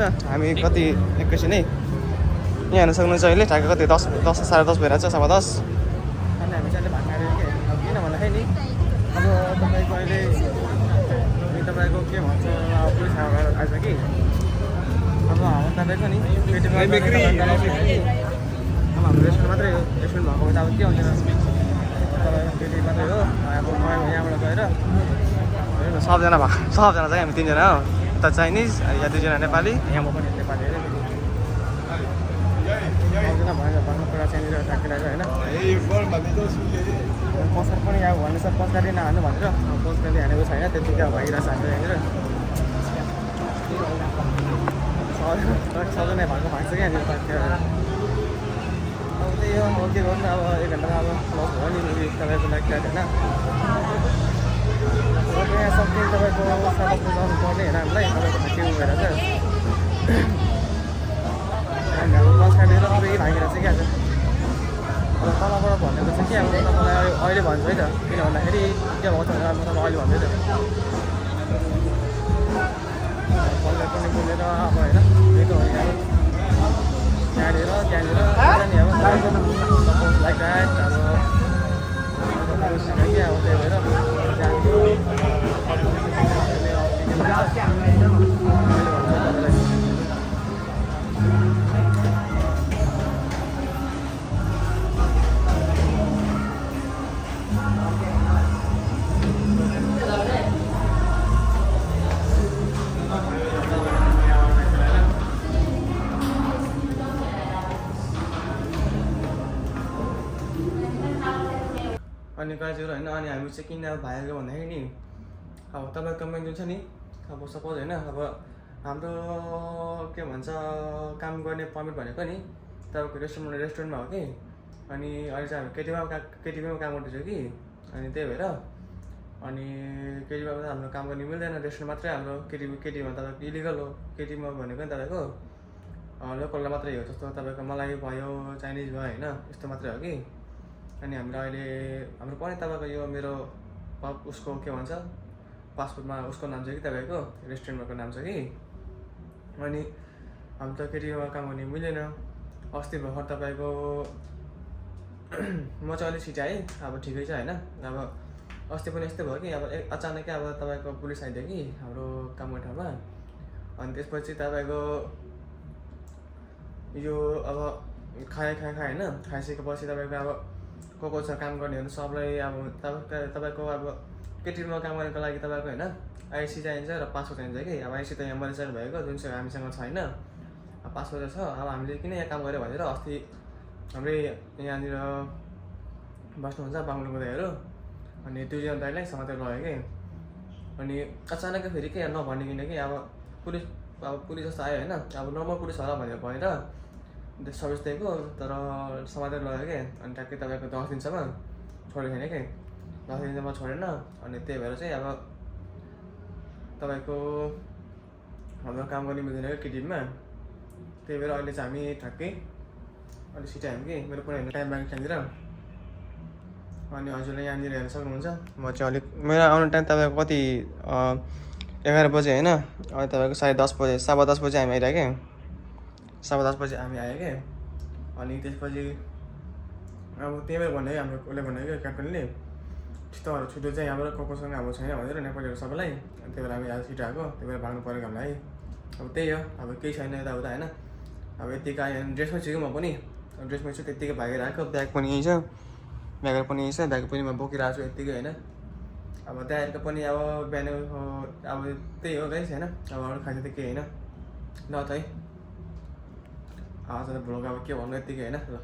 हामी कति एकैछिन है यहाँ हेर्न सक्नुहुन्छ अहिले ठ्याक्क कति 10 साढे 10 भइरहेको छ 10:15 अनि हामी चाहिँ भात खाएर के किन भन्दाखेरि नि अब तपाईँको अहिले तपाईँको के भन्छ पुलिस आएछ कि अब हाम्रो तपाईँको नि अब हाम्रो रेस्टुरेन्ट मात्रै हो रेस्टुरेन्ट भएको त अब के हुँदैन तपाईँको केटी मात्रै हो अब यहाँबाट गएर सबजना चाहिँ हामी 3 जना हो उता चाइनिज या 2 जना नेपाली यहाँ म पनि नेपाली होइन भन्नु कुरा चाहिँ राखिरहेको होइन पसर पनि अब भन्दैछ पस्कारी नहाल्नु भनेर पस्कारी हानेको छैन त्यतिकै अब भइरहेको छ हाम्रो यहाँनिर सबजना भएको भाग्छ क्या यहाँनिर अब त्यही हो अब के गर्नु अब 1 घन्टा अब लस भयो नि तपाईँको लागि होइन यहाँ सक्ने तपाईँको 7 बजी आउनु पर्ने होइन हामीलाई तपाईँको के भएर चाहिँ हाम्रो बस काटेर अब यही भागेर चाहिँ क्या छ अब तलबाट भनेको चाहिँ के अब तपाईँलाई अहिले भन्छु है त किन भन्दाखेरि के भएको छ भनेर म तपाईँलाई अहिले भन्दै त पल्ले पनि बोलेर अब होइन त्यही त हो यहाँनिर त्यहाँनिर लाइक द्याट अब कि अब त्यही भएर अनि गाइजहरू होइन अनि हामी चाहिँ किन अब भाइको भन्दाखेरि नि अब तपाईँको कम्पनी जुन छ नि अब सपोज होइन अब हाम्रो के भन्छ काम गर्ने पर्मिट भनेको नि तपाईँको रेस्टुरेन्टमा हो कि अनि अहिले चाहिँ हामी केटिभीमा काम गर्दैछौँ कि अनि त्यही भएर अनि केटिभीमा त हाम्रो काम गर्ने मिल्दैन रेस्टुरेन्ट मात्रै हाम्रो केटिभीमा तपाईँको इलिगल हो केटिभीमा भनेको नि तपाईँको लोकललाई मात्रै हो जस्तो तपाईँको मलाई भयो चाइनिज भयो होइन यस्तो मात्रै हो कि अनि हाम्रो अहिले हाम्रो पनि तपाईँको यो मेरो उसको के भन्छ पासपोर्टमा उसको नाम छ कि तपाईँको रेस्टुरेन्टको नाम छ कि अनि हामी त केटीमा काम गर्ने मिलेन अस्ति भर्खर तपाईँको म चाहिँ अलिक छिटो आएँ अब ठिकै छ होइन अब अस्ति पनि यस्तै भयो कि अब अचानकै अब तपाईँको पुलिस आइदियो कि हाम्रो काम गर्ने ठाउँमा अनि त्यसपछि तपाईँको यो अब खाएँ होइन खाइसकेपछि तपाईँको अब को छ काम गर्नेहरू सबलाई अब तपाईँको अब केटिभीमा काम गर्नको लागि तपाईँको होइन आइसी चाहिन्छ र पासपोर्ट चाहिन्छ कि अब आइसी त यहाँ मरिसक्नु भएको जुन चाहिँ हामीसँग छैन पासपोर्ट छ अब हामीले किन यहाँ काम गऱ्यो भनेर अस्ति हाम्रै यहाँनिर बस्नुहुन्छ बाङ्लो दाइहरू अनि 2 जना दाइलाई समातेर लग्यो कि अनि अचानक फेरि के नभनिकन कि अब पुलिस जस्तो आयो होइन अब नर्मल पुलिस होला भनेर सर्भिस दिएको तर समातेर लग्यो कि अनि ट्याक्कै तपाईँको 10 दिनसम्म छोडेको छैन कि 10 दिनसम्म छोडेन अनि त्यही भएर चाहिँ अब तपाईँको हाम्रो काम गर्ने मिल्दैन क्या केटिभीमा त्यही भएर अहिले चाहिँ हामी ठ्याक्कै अलिक छिटो आयौँ कि मेरो पनि टाइम लाग्यो त्यहाँनिर अनि हजुरले यहाँनिर हेर्न सक्नुहुन्छ म चाहिँ अलिक मेरो आउने टाइम तपाईँको कति 11 बजे होइन अनि तपाईँको 10:30 बजे 10:15 बजे हामी आइरहेको क्या 10:15 बजे हामी आयो क्या अनि त्यसपछि अब त्यही भएर भन्यो हाम्रो उसले भन्यो क्या क्याप्टनले त्यस्तोहरू छुट्टो चाहिँ यहाँबाट कोसँग अब छैन भनेर नेपालीहरू सबैलाई अनि त्यही भएर हामी आज छिटो आएको त्यही भएर भाग्नु पऱ्यो हामीलाई अब त्यही हो अब केही छैन यताउता होइन अब यतिकै आयो ड्रेसमै छु कि म पनि ड्रेसमै छु त्यत्तिकै भागेर आएको ब्याग पनि यहीँ छ ब्याग पनि यहीँ छ ब्याग पनि म बोकिरहेको छु यत्तिकै होइन अब त्यहाँको पनि अब बिहान अब त्यही हो गाइस होइन अब अरू खान्छ त केही होइन ल त है आज त भ्लग अब के भन्नु यत्तिकै होइन ल